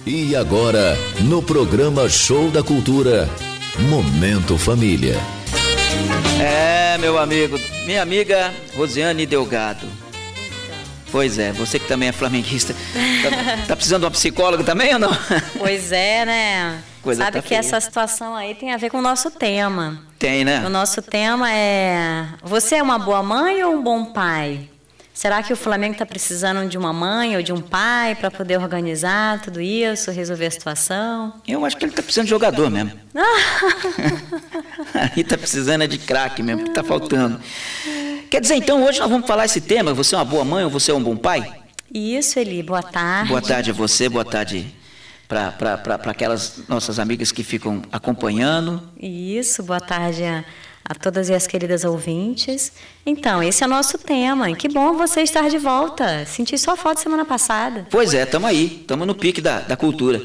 E agora, no programa Show da Cultura, Momento Família. Meu amigo, minha amiga Rosiane Delgado. Pois é, você que também é flamenguista, tá precisando de uma psicóloga também ou não? Pois é, né? Coisa Sabe tá que feia. essa situação aí tem a ver com o nosso tema. Tem, né? O nosso tema é: você é uma boa mãe ou um bom pai? Será que o Flamengo está precisando de uma mãe ou de um pai para poder organizar tudo isso, resolver a situação? Eu acho que ele tá precisando de jogador mesmo. Aí tá precisando de craque mesmo, que tá faltando. Quer dizer, então, hoje nós vamos falar esse tema: você é uma boa mãe ou você é um bom pai? Isso, Eli, boa tarde. Boa tarde a você, boa tarde para aquelas nossas amigas que ficam acompanhando. Isso, boa tarde a todas as queridas ouvintes. Então, esse é o nosso tema. E que bom você estar de volta. Senti sua falta semana passada. Pois é, estamos aí, estamos no pique da cultura.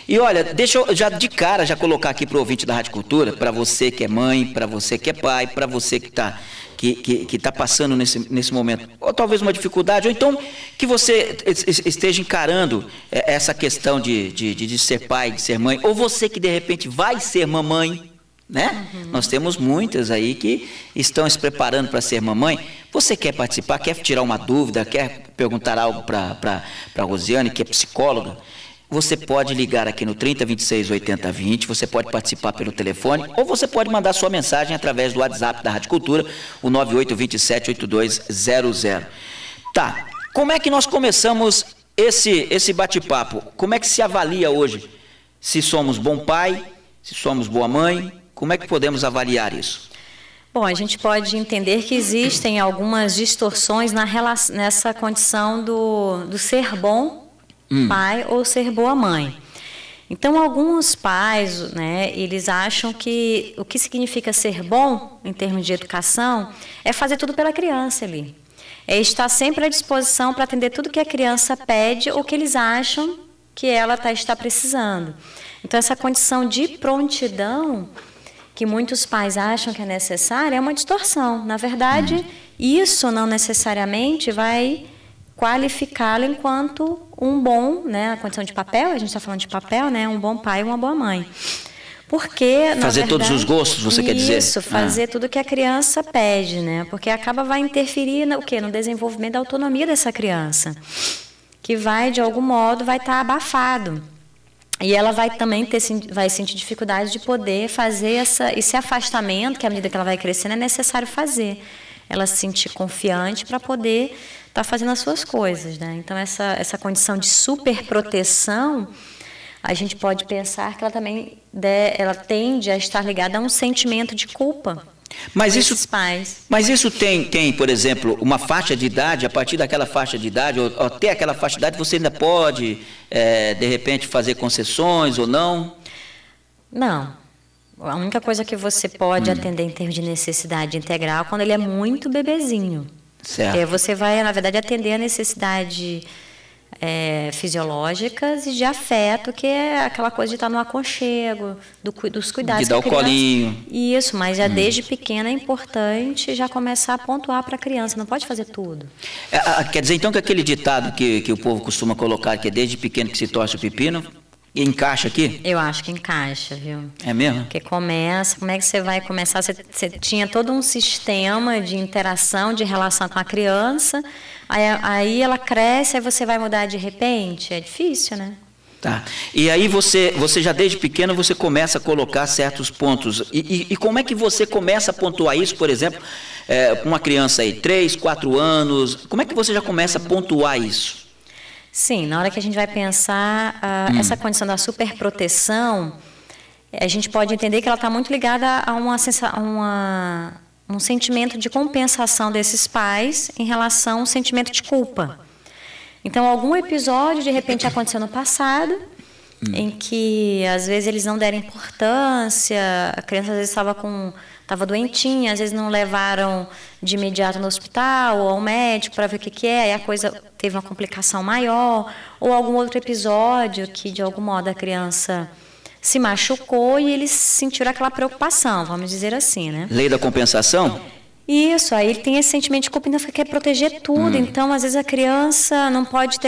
E olha, deixa eu já de cara já colocar aqui para o ouvinte da Rádio Cultura, para você que é mãe, para você que é pai, para você que está passando nesse momento, ou talvez uma dificuldade, ou então que você esteja encarando essa questão de ser pai, de ser mãe, ou você que de repente vai ser mamãe, né? Uhum. Nós temos muitas aí que estão se preparando para ser mamãe. Você quer participar, quer tirar uma dúvida, quer perguntar algo para a Rosiane, que é psicóloga? Você pode ligar aqui no 3026 8020, você pode participar pelo telefone, ou você pode mandar sua mensagem através do WhatsApp da Rádio Cultura, o 98278200. Tá, como é que nós começamos esse bate-papo? Como é que se avalia hoje se somos bom pai, se somos boa mãe? Como é que podemos avaliar isso? Bom, a gente pode entender que existem algumas distorções nessa condição do ser bom pai ou ser boa mãe. Então, alguns pais, né, eles acham que o que significa ser bom, em termos de educação, é fazer tudo pela criança ali. É estar sempre à disposição para atender tudo que a criança pede ou que eles acham que ela está precisando. Então, essa condição de prontidão que muitos pais acham que é necessária é uma distorção. Na verdade, isso não necessariamente vai qualificá-lo enquanto um bom, né, a condição de papel, a gente está falando de papel, né, um bom pai e uma boa mãe. Porque, fazer todos os gostos, você quer dizer? Isso, fazer tudo que a criança pede, né, porque vai interferir no desenvolvimento da autonomia dessa criança, que de algum modo, vai estar abafado. E ela vai também vai sentir dificuldade de poder fazer esse afastamento, que à medida que ela vai crescendo é necessário fazer. Ela se sentir confiante para poder estar fazendo as suas coisas, né? Então, essa condição de superproteção, a gente pode pensar que ela também ela tende a estar ligada a um sentimento de culpa. Mas isso tem, por exemplo, uma faixa de idade, a partir daquela faixa de idade, ou até aquela faixa de idade, você ainda pode, de repente, fazer concessões ou não? Não. A única coisa que você pode atender em termos de necessidade integral é quando ele é muito bebezinho. Certo. Você vai, na verdade, atender a necessidade fisiológicas e de afeto, que é aquela coisa de estar no aconchego, dos cuidados. De dar o colinho. Isso, mas já desde pequena é importante já começar a pontuar para a criança, não pode fazer tudo. Quer dizer, então, que aquele ditado que o povo costuma colocar, que é desde pequeno que se torce o pepino, encaixa aqui? Eu acho que encaixa, viu? É mesmo? Porque como é que você vai começar? Você tinha todo um sistema de interação, de relação com a criança, aí ela cresce, aí você vai mudar de repente? É difícil, né? Tá. E aí você já desde pequeno você começa a colocar certos pontos. E como é que você começa a pontuar isso, por exemplo, uma criança aí, 3, 4 anos, como é que você já começa a pontuar isso? Sim, na hora que a gente vai pensar essa condição da superproteção, a gente pode entender que ela está muito ligada a um sentimento de compensação desses pais em relação a um sentimento de culpa. Então, algum episódio, de repente, aconteceu no passado, em que, às vezes, eles não deram importância, a criança, às vezes, estava doentinha, às vezes não levaram de imediato no hospital ou ao médico para ver o que é, aí a coisa teve uma complicação maior, ou algum outro episódio que, de algum modo, a criança se machucou e eles sentiram aquela preocupação, vamos dizer assim, né? Lei da compensação? Isso, aí ele tem esse sentimento de culpa, ainda quer proteger tudo. Então, às vezes, a criança não pode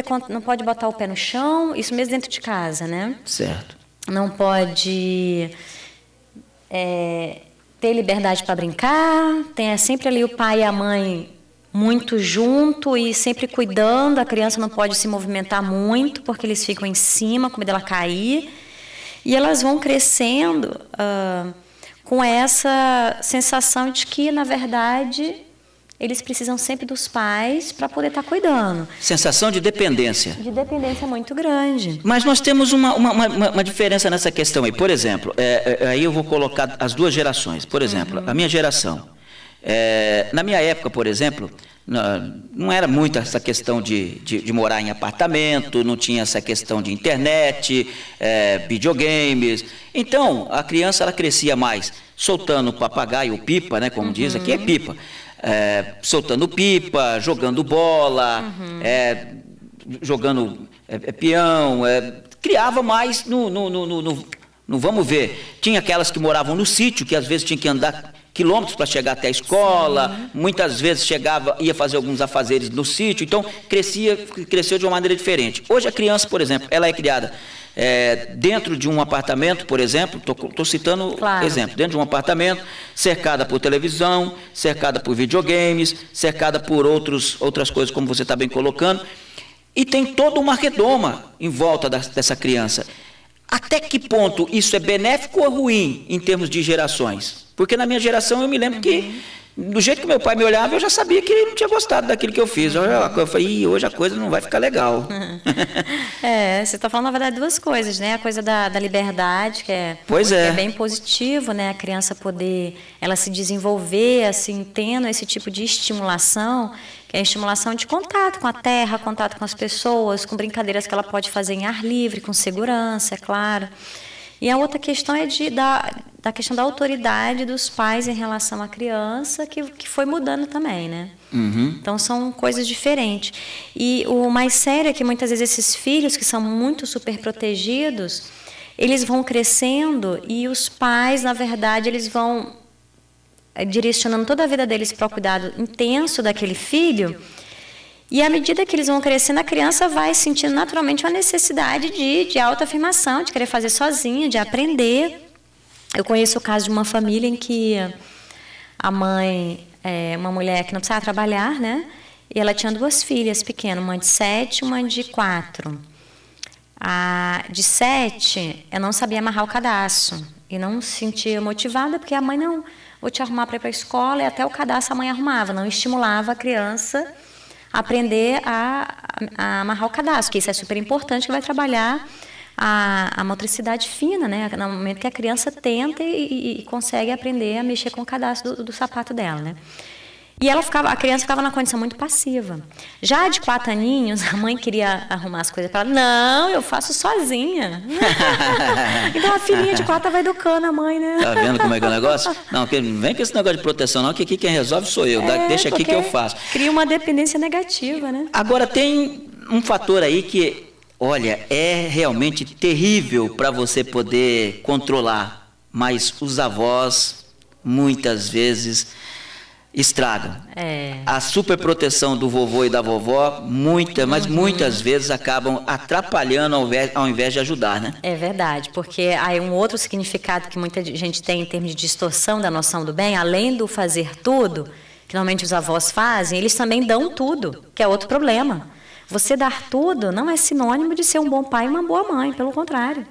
botar o pé no chão, isso mesmo dentro de casa, né? Certo. Não pode ter liberdade para brincar, tem sempre ali o pai e a mãe muito junto e sempre cuidando. A criança não pode se movimentar muito, porque eles ficam em cima, com medo dela cair. E elas vão crescendo com essa sensação de que, na verdade, eles precisam sempre dos pais para poder estar cuidando. Sensação de dependência. De dependência muito grande. Mas nós temos uma diferença nessa questão aí. Por exemplo, aí eu vou colocar as duas gerações. Por exemplo, a minha geração. Na minha época, por exemplo, não era muito essa questão de morar em apartamento, não tinha essa questão de internet, videogames. Então, a criança ela crescia mais soltando papagaio ou pipa, né, como diz, aqui é pipa. Soltando pipa, jogando bola, jogando peão, criava mais no vamos ver. Tinha aquelas que moravam no sítio, que às vezes tinha que andar quilômetros para chegar até a escola. Sim. Muitas vezes ia fazer alguns afazeres no sítio, então cresceu de uma maneira diferente. Hoje a criança, por exemplo, ela é criada dentro de um apartamento, por exemplo, estou citando exemplo, dentro de um apartamento, cercada por televisão, cercada por videogames, cercada por outras coisas, como você está bem colocando, e tem toda uma redoma em volta dessa criança. Até que ponto isso é benéfico ou ruim em termos de gerações? Porque na minha geração eu me lembro que, do jeito que meu pai me olhava, eu já sabia que ele não tinha gostado daquilo que eu fiz. Eu falei, hoje a coisa não vai ficar legal. Você está falando, na verdade, duas coisas, né? A coisa da liberdade, que é bem positivo, né? A criança poder ela se desenvolver, assim, tendo esse tipo de estimulação, que é a estimulação de contato com a terra, contato com as pessoas, com brincadeiras que ela pode fazer em ar livre, com segurança, é claro. E a outra questão é da questão da autoridade dos pais em relação à criança, que foi mudando também, né? Então, são coisas diferentes. E o mais sério é que, muitas vezes, esses filhos que são muito super protegidos, eles vão crescendo e os pais, na verdade, eles vão direcionando toda a vida deles para o cuidado intenso daquele filho. E à medida que eles vão crescendo, a criança vai sentindo naturalmente uma necessidade de autoafirmação, de querer fazer sozinha, de aprender. Eu conheço o caso de uma família em que a mãe uma mulher que não precisava trabalhar, né? E ela tinha duas filhas pequenas, uma de 7 e uma de 4. A de 7, eu não sabia amarrar o cadastro e não se sentia motivada, porque a mãe não, vou te arrumar para ir para a escola, e até o cadastro a mãe arrumava, não estimulava a criança aprender a amarrar o cadastro, que isso é super importante, que vai trabalhar a motricidade fina, né? No momento que a criança tenta e consegue aprender a mexer com o cadastro do sapato dela, né? E a criança ficava numa condição muito passiva. Já de 4 aninhos, a mãe queria arrumar as coisas para ela. Não, eu faço sozinha. Então a filhinha de 4 vai educando a mãe, né? Tá vendo como é que é o negócio? Não vem com esse negócio de proteção, não, que aqui quem resolve sou eu. Deixa aqui que eu faço. Cria uma dependência negativa, né? Agora, tem um fator aí que, olha, é realmente terrível para você poder controlar, mas os avós, muitas vezes, estragam. A superproteção do vovô e da vovó, muitas vezes acabam atrapalhando ao invés de ajudar, né? É verdade, porque aí um outro significado que muita gente tem em termos de distorção da noção do bem, além do fazer tudo, que normalmente os avós fazem, eles também dão tudo, que é outro problema. Você dar tudo não é sinônimo de ser um bom pai e uma boa mãe, pelo contrário.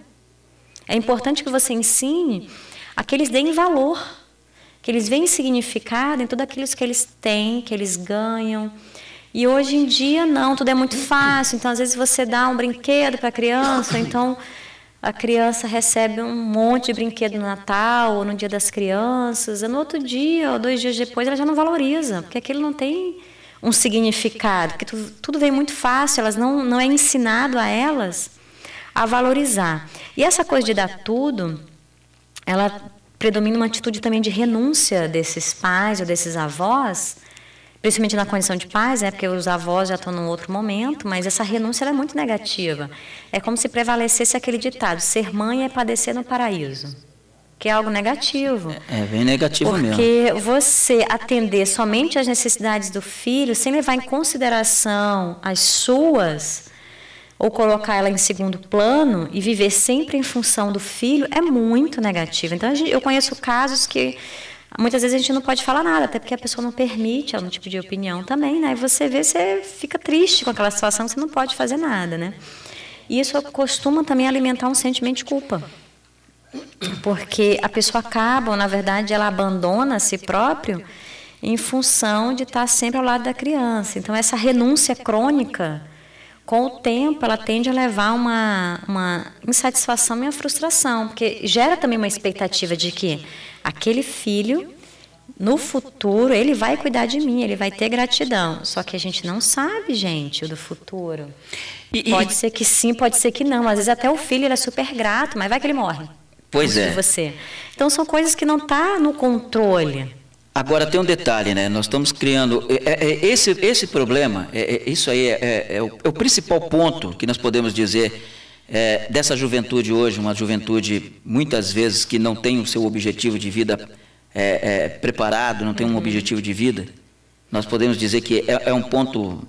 É importante que você ensine a que eles deem valor, que eles veem significado em tudo aquilo que eles têm, que eles ganham. E hoje em dia, não, tudo é muito fácil. Então, às vezes, você dá um brinquedo para a criança, então a criança recebe um monte de brinquedo no Natal ou no Dia das Crianças. E no outro dia ou 2 dias depois, ela já não valoriza, porque aquilo não tem um significado, porque tudo vem muito fácil, elas não é ensinado a elas a valorizar. E essa coisa de dar tudo, ela predomina uma atitude também de renúncia desses pais ou desses avós, principalmente na condição de pais, porque os avós já estão num outro momento, mas essa renúncia é muito negativa. É como se prevalecesse aquele ditado, ser mãe é padecer no paraíso. que é algo negativo. É bem negativo mesmo. Porque você atender somente às necessidades do filho, sem levar em consideração as suas, ou colocar ela em segundo plano e viver sempre em função do filho, é muito negativo. Então, eu conheço casos que muitas vezes a gente não pode falar nada, até porque a pessoa não permite, ela não te pedir opinião também, né? E você vê, você fica triste com aquela situação, você não pode fazer nada, né? E isso costuma também alimentar um sentimento de culpa. Porque a pessoa acaba, ou, na verdade, ela abandona a si próprio em função de estar sempre ao lado da criança. Então, essa renúncia crônica, com o tempo, ela tende a levar uma insatisfação e uma frustração, porque gera também uma expectativa de que aquele filho, no futuro, ele vai cuidar de mim, ele vai ter gratidão. Só que a gente não sabe, gente, o do futuro. Pode ser que sim, pode ser que não. Às vezes até o filho ele é super grato, mas vai que ele morre. Pois é. De você. Então, são coisas que não estão no controle. Agora, tem um detalhe, né? Nós estamos criando... Esse problema, isso aí é o principal ponto que nós podemos dizer dessa juventude hoje, uma juventude, muitas vezes, que não tem o seu objetivo de vida preparado, não tem um objetivo de vida. Nós podemos dizer que é um ponto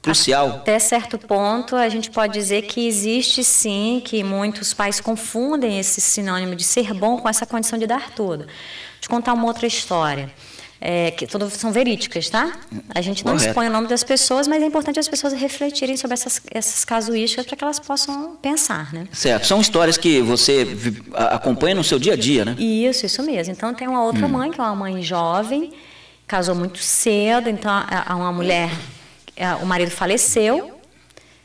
crucial. Até certo ponto, a gente pode dizer que existe, sim, que muitos pais confundem esse sinônimo de ser bom com essa condição de dar tudo. Vou te contar uma outra história, que todas são verídicas, tá? A gente não expõe o nome das pessoas, mas é importante as pessoas refletirem sobre essas casuísticas para que elas possam pensar, né? Certo. São histórias que você acompanha no seu dia a dia, né? Isso mesmo. Então, tem uma outra mãe, que é uma mãe jovem, casou muito cedo, então, uma mulher... O marido faleceu,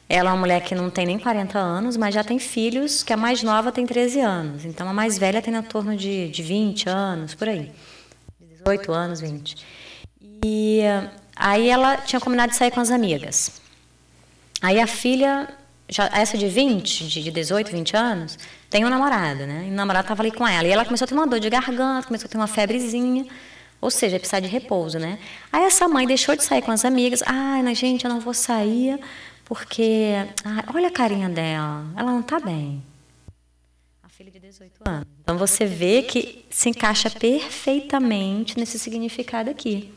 ela é uma mulher que não tem nem 40 anos, mas já tem filhos, que a mais nova tem 13 anos. Então, a mais velha tem em torno de 20 anos, por aí. 18 anos, 20. E aí ela tinha combinado de sair com as amigas. Aí a filha, essa de 20, de 18, 20 anos, tem um namorado, né? E o namorado estava ali com ela. E ela começou a ter uma dor de garganta, começou a ter uma febrezinha. Ou seja, precisar de repouso, né? Aí essa mãe deixou de sair com as amigas. Ai, gente, eu não vou sair porque... olha a carinha dela, ela não está bem. A filha de 18 anos. Então, você vê que se encaixa perfeitamente nesse significado aqui.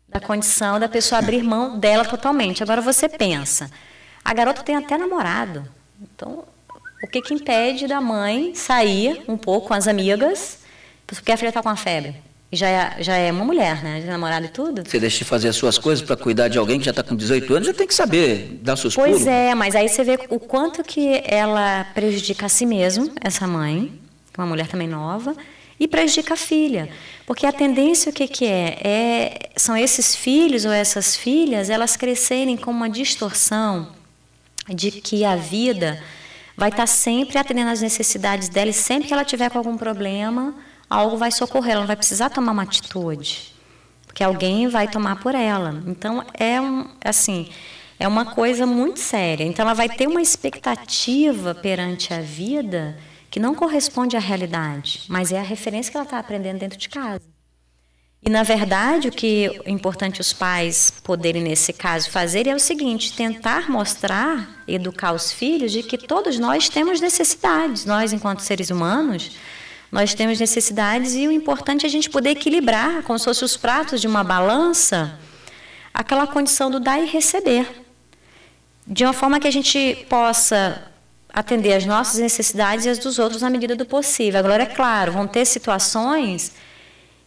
Da condição da pessoa abrir mão dela totalmente. Agora, você pensa, a garota tem até namorado. Então, o que impede da mãe sair um pouco com as amigas porque a filha está com a febre? Já é uma mulher, né? De namorado e tudo. Você deixa de fazer as suas coisas para cuidar de alguém que já está com 18 anos, já tem que saber dar seus pulos. Pois é, mas aí você vê o quanto que ela prejudica a si mesma, essa mãe, uma mulher também nova, e prejudica a filha. Porque a tendência, o que são esses filhos ou essas filhas, elas crescerem com uma distorção de que a vida vai estar sempre atendendo às necessidades dela e sempre que ela tiver com algum problema... algo vai socorrer, ela não vai precisar tomar uma atitude, porque alguém vai tomar por ela. Então, é uma coisa muito séria. Então, ela vai ter uma expectativa perante a vida que não corresponde à realidade, mas é a referência que ela está aprendendo dentro de casa. E, na verdade, o que é importante os pais poderem, nesse caso, fazer é o seguinte, tentar mostrar, educar os filhos de que todos nós temos necessidades. Nós, enquanto seres humanos... nós temos necessidades e o importante é a gente poder equilibrar, como se fossem os pratos de uma balança, aquela condição do dar e receber. De uma forma que a gente possa atender as nossas necessidades e as dos outros na medida do possível. Agora, é claro, vão ter situações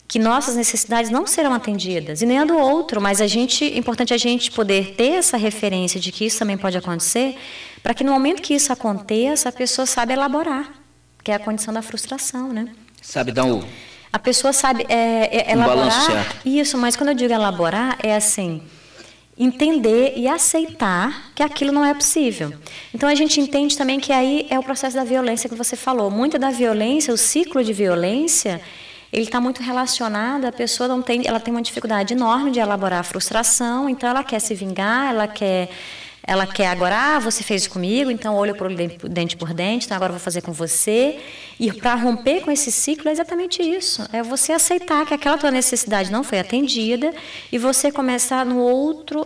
que nossas necessidades não serão atendidas, e nem a do outro, mas é importante a gente poder ter essa referência de que isso também pode acontecer, para que no momento que isso aconteça, a pessoa saiba elaborar. Que é a condição da frustração, né? Sabe dar a pessoa sabe elaborar. Balanço certo. Isso, mas quando eu digo elaborar, é assim, entender e aceitar que aquilo não é possível. Então, a gente entende também que aí é o processo da violência que você falou. Muita da violência, o ciclo de violência, ele está muito relacionado, a pessoa ela tem uma dificuldade enorme de elaborar a frustração, então ela quer se vingar, ela quer Ela quer agora, você fez isso comigo, então olho por dente por dente, então agora eu vou fazer com você. E para romper com esse ciclo é exatamente isso. É você aceitar que aquela tua necessidade não foi atendida e você começar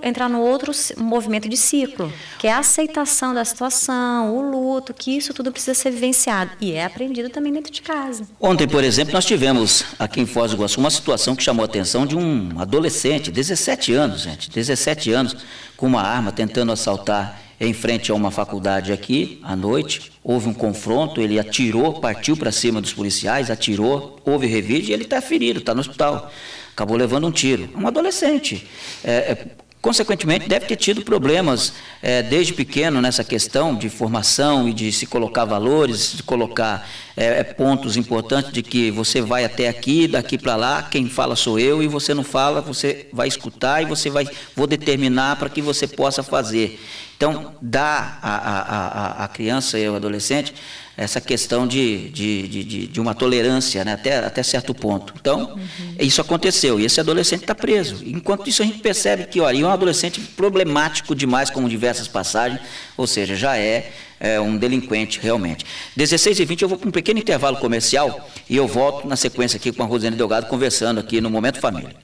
entrar no outro movimento de ciclo, que é a aceitação da situação, o luto, que isso tudo precisa ser vivenciado. E é aprendido também dentro de casa. Ontem, por exemplo, nós tivemos aqui em Foz do Iguaçu uma situação que chamou a atenção de um adolescente, 17 anos, gente, 17 anos, com uma arma tentando assaltar em frente a uma faculdade aqui, à noite. Houve um confronto, ele atirou, partiu para cima dos policiais, atirou, houve revide e ele está ferido, está no hospital. Acabou levando um tiro. Um adolescente. Consequentemente, deve ter tido problemas desde pequeno nessa questão de formação e de se colocar valores, de colocar pontos importantes de que você vai até aqui, daqui para lá, quem fala sou eu, e você não fala, você vai escutar e vou determinar para que você possa fazer. Então, dá à criança e ao adolescente essa questão de uma tolerância, né, até certo ponto. Então, isso aconteceu, e esse adolescente está preso. Enquanto isso, a gente percebe que, olha, é um adolescente problemático demais, como diversas passagens, ou seja, já é um delinquente realmente. 16h20, eu vou para um pequeno intervalo comercial e eu volto na sequência aqui com a Rosiane Delgado, conversando aqui no Momento Família.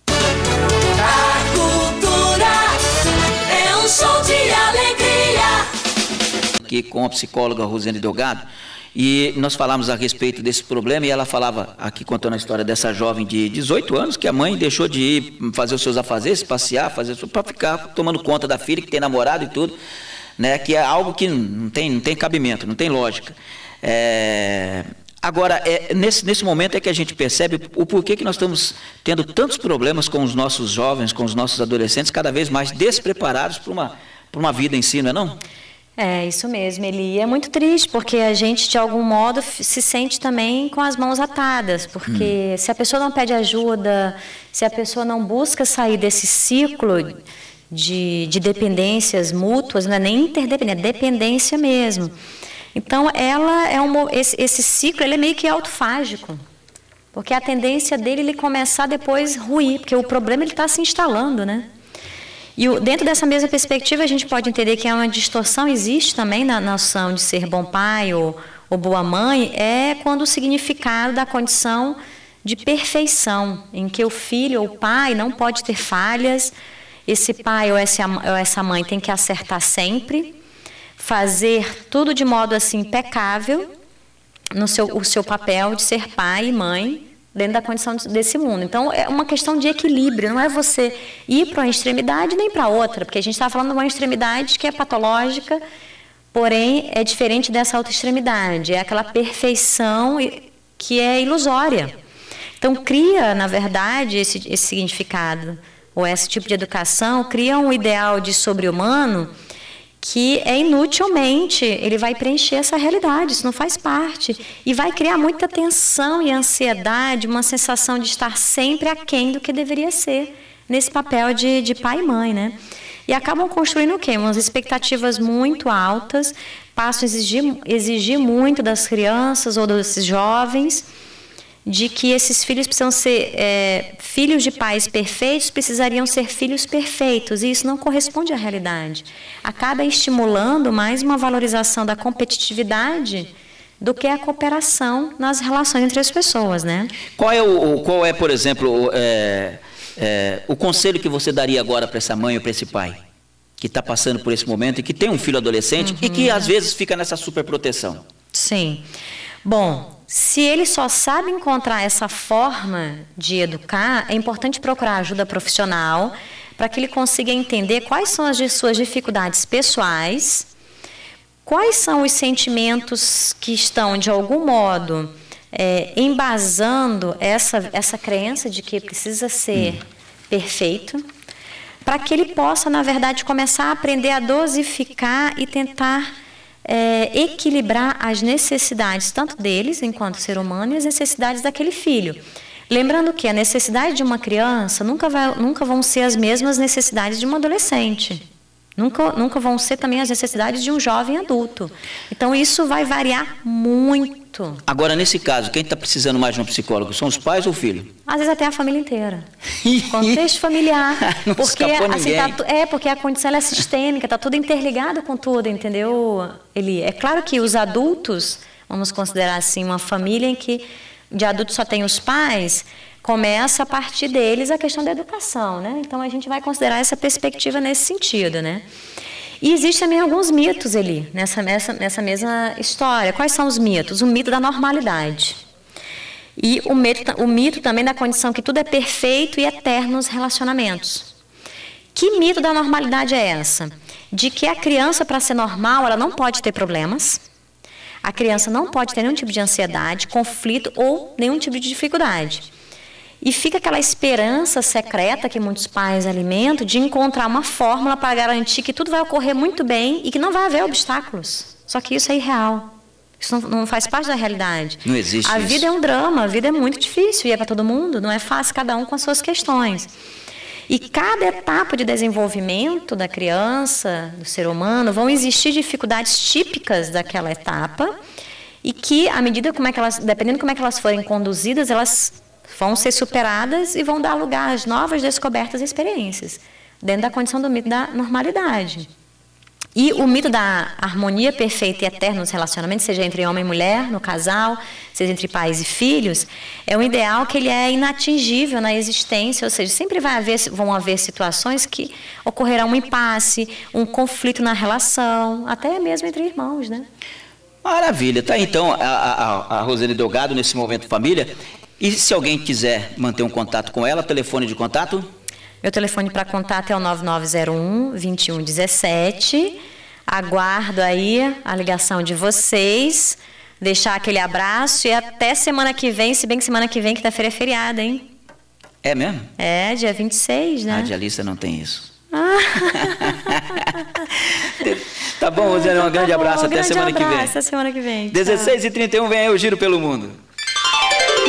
A cultura é um show de alegria. Aqui com a psicóloga Rosiane Delgado, e nós falamos a respeito desse problema, e ela falava aqui, contando a história dessa jovem de 18 anos, que a mãe deixou de ir fazer os seus afazeres, passear, para ficar tomando conta da filha, que tem namorado e tudo, né, que é algo que não tem cabimento, não tem lógica. Agora, nesse momento é que a gente percebe o porquê que nós estamos tendo tantos problemas com os nossos jovens, com os nossos adolescentes, cada vez mais despreparados para uma vida em si, não é não? É, isso mesmo, Eli. E é muito triste, porque a gente, de algum modo, se sente também com as mãos atadas, porque se a pessoa não pede ajuda, se a pessoa não busca sair desse ciclo de dependências mútuas, não é nem interdependência, é dependência mesmo. Então, esse ciclo ele é meio que autofágico, porque a tendência dele ele começar depois ruir, porque o problema ele está se instalando, né? E dentro dessa mesma perspectiva, a gente pode entender que uma distorção existe também na noção de ser bom pai ou boa mãe, é quando o significado da condição de perfeição, em que o filho ou o pai não pode ter falhas, esse pai ou essa mãe tem que acertar sempre, fazer tudo de modo assim impecável o seu papel de ser pai e mãe dentro da condição desse mundo. Então, é uma questão de equilíbrio, não é você ir para uma extremidade nem para outra, porque a gente está falando de uma extremidade que é patológica, porém é diferente dessa outra extremidade, é aquela perfeição que é ilusória. Então, cria, na verdade, esse significado, ou esse tipo de educação, cria um ideal de sobre-humano que inutilmente ele vai preencher essa realidade, isso não faz parte. E vai criar muita tensão e ansiedade, uma sensação de estar sempre aquém do que deveria ser, nesse papel de pai e mãe, né? E acabam construindo o quê? Umas expectativas muito altas, passam a exigir muito das crianças ou desses jovens, de que esses filhos precisam ser filhos de pais perfeitos, precisariam ser filhos perfeitos, e isso não corresponde à realidade. Acaba estimulando mais uma valorização da competitividade do que a cooperação nas relações entre as pessoas, né? Qual é, por exemplo, o conselho que você daria agora para essa mãe ou para esse pai que está passando por esse momento e que tem um filho adolescente e que às vezes fica nessa superproteção? Sim. Bom, se ele só sabe encontrar essa forma de educar, é importante procurar ajuda profissional para que ele consiga entender quais são as suas dificuldades pessoais, quais são os sentimentos que estão, de algum modo, embasando essa crença de que precisa ser perfeito, para que ele possa, na verdade, começar a aprender a dosificar e tentar equilibrar as necessidades, tanto deles, enquanto ser humano, e as necessidades daquele filho. Lembrando que a necessidade de uma criança nunca vão ser as mesmas necessidades de um adolescente, Nunca vão ser também as necessidades de um jovem adulto. Então, isso vai variar muito. Agora, nesse caso, quem está precisando mais de um psicólogo? São os pais ou o filho? Às vezes até a família inteira. Contexto familiar. Não porque escapou assim, ninguém. porque a condição ela é sistêmica, está tudo interligado com tudo, entendeu? É claro que os adultos, vamos considerar assim, uma família em que de adultos só tem os pais, começa a partir deles a questão da educação, né? Então, a gente vai considerar essa perspectiva nesse sentido, né? E existem também alguns mitos ali, nessa mesma história. Quais são os mitos? O mito da normalidade. E o mito também da condição que tudo é perfeito e eterno nos relacionamentos. Que mito da normalidade é essa? De que a criança, para ser normal, ela não pode ter problemas. A criança não pode ter nenhum tipo de ansiedade, conflito ou nenhum tipo de dificuldade. E fica aquela esperança secreta que muitos pais alimentam de encontrar uma fórmula para garantir que tudo vai ocorrer muito bem e que não vai haver obstáculos. Só que isso é irreal. Isso não faz parte da realidade. Não existe A isso. vida é um drama, a vida é muito difícil e é para todo mundo. Não é fácil, cada um com as suas questões. E cada etapa de desenvolvimento da criança, do ser humano, vão existir dificuldades típicas daquela etapa e que, à medida dependendo de como é que elas forem conduzidas, elas vão ser superadas e vão dar lugar às novas descobertas e experiências, dentro da condição do mito da normalidade. E o mito da harmonia perfeita e eterna nos relacionamentos, seja entre homem e mulher, no casal, seja entre pais e filhos, é um ideal que ele é inatingível na existência, ou seja, sempre vão haver situações que ocorrerá um impasse, um conflito na relação, até mesmo entre irmãos, né? Maravilha. Tá, então, a Rosane Delgado, nesse Momento Família. E se alguém quiser manter um contato com ela, telefone de contato? Meu telefone para contato é o 9901-2117. Aguardo aí a ligação de vocês. Deixar aquele abraço e até semana que vem, se bem que semana que vem, quinta-feira é feriado, hein? É mesmo? É, dia 26, né? A radialista não tem isso. Tá bom, Rosane, um grande abraço. Até semana que vem. Até semana que vem. 16h31, vem aí o Giro pelo Mundo.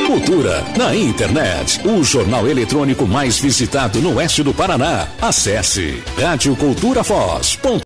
Cultura na internet. O jornal eletrônico mais visitado no oeste do Paraná. Acesse radioculturafoz.com.